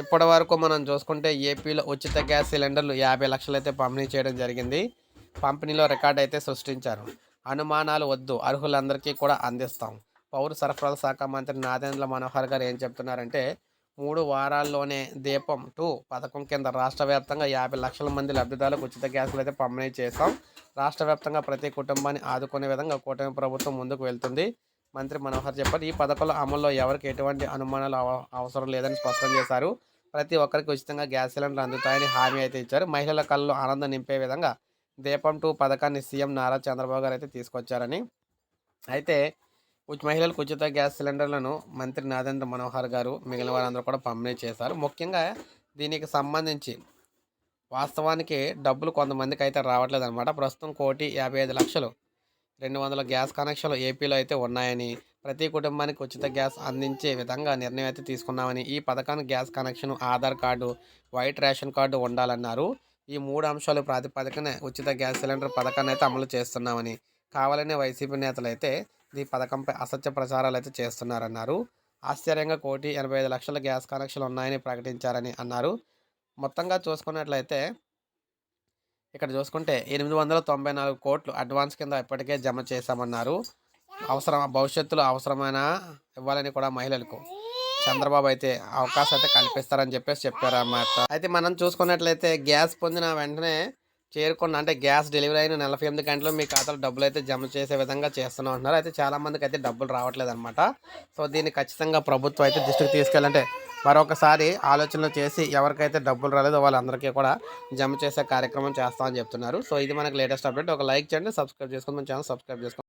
ఇప్పటి వరకు మనం చూసుకుంటే ఏపీలో ఉచిత గ్యాస్ సిలిండర్లు 50 లక్షలు అయితే పంపిణీ చేయడం జరిగింది. పంపిణీలో రికార్డ్ అయితే సృష్టించారు. అనుమానాలు వద్దు, అర్హులందరికీ కూడా అందిస్తాం. పౌర సరఫరాల శాఖ మంత్రి నాదెండ్ల మనోహర్ గారు ఏం చెప్తున్నారంటే 3 వారాల్లోనే దీపం 2 పథకం కింద రాష్ట్ర వ్యాప్తంగా 50 లక్షల మంది లబ్ధిదారులకు ఉచిత గ్యాసులు అయితే పంపిణీ చేశాం. రాష్ట్ర వ్యాప్తంగా ప్రతి కుటుంబాన్ని ఆదుకునే విధంగా కూటమి ప్రభుత్వం ముందుకు వెళ్తుంది. మంత్రి మనోహర్ చెప్పారు. ఈ పథకాల అమల్లో ఎవరికి ఎటువంటి అనుమానాలు అవసరం లేదని స్పష్టం చేశారు. ప్రతి ఒక్కరికి ఉచితంగా గ్యాస్ సిలిండర్లు అందుతాయని హామీ అయితే ఇచ్చారు. మహిళల కళ్ళలో ఆనందం నింపే విధంగా దీపం 2 పథకాన్ని సీఎం నారా చంద్రబాబు గారు అయితే తీసుకొచ్చారని, అయితే మహిళలకు ఉచిత గ్యాస్ సిలిండర్లను మంత్రి నాదెండ్ర మనోహర్ గారు మిగిలిన వారందరూ కూడా పంపిణీ చేశారు. ముఖ్యంగా దీనికి సంబంధించి వాస్తవానికి డబ్బులు కొంతమందికి అయితే రావట్లేదు అనమాట. ప్రస్తుతం 1,55,00,000 200 గ్యాస్ కనెక్షన్లు ఏపీలో అయితే ఉన్నాయని, ప్రతి కుటుంబానికి ఉచిత గ్యాస్ అందించే విధంగా నిర్ణయం అయితే తీసుకున్నామని, ఈ పథకానికి gas connection, Aadhaar card, white ration card ఉండాలన్నారు. ఈ 3 అంశాలు ప్రాతిపదికన ఉచిత గ్యాస్ సిలిండర్ పథకాన్ని అయితే అమలు చేస్తున్నామని, కావాలనే వైసీపీ నేతలు అయితే ఈ పథకంపై అసత్య ప్రచారాలు అయితే చేస్తున్నారన్నారు. ఆశ్చర్యంగా 1,85,00,000 గ్యాస్ కనెక్షన్లు ఉన్నాయని ప్రకటించారని అన్నారు. మొత్తంగా చూసుకున్నట్లయితే ఇక్కడ చూసుకుంటే 894,00,00,000 అడ్వాన్స్ కింద ఇప్పటికే జమ చేశామన్నారు. భవిష్యత్తులో అవసరమైన ఇవ్వాలని కూడా మహిళలకు చంద్రబాబు అయితే అవకాశం అయితే కల్పిస్తారని చెప్పారన్నమాట. అయితే మనం చూసుకున్నట్లయితే గ్యాస్ పొందిన వెంటనే అంటే గ్యాస్ డెలివరీ అయిన 48 గంటలు మీ ఖాతాలో డబ్బులు అయితే జమ చేసే విధంగా చేస్తున్నాం అంటున్నారు. అయితే చాలామందికి అయితే డబ్బులు రావట్లేదు అనమాట. సో దీన్ని ఖచ్చితంగా ప్రభుత్వం అయితే దృష్టికి తీసుకెళ్ళాలంటే మరొకసారి ఆలోచనలు చేసి ఎవరికైతే డబ్బులు రాలేదో వాళ్ళందరికీ కూడా జమ చేసే కార్యక్రమం చేస్తామని చెప్తున్నారు. సో ఇది మనకి లేటెస్ట్ అప్డేట్. ఒక లైక్ చేయండి, సబ్స్క్రైబ్ చేసుకోండి, మన ఛానల్ సబ్స్క్రైబ్ చేసుకోండి.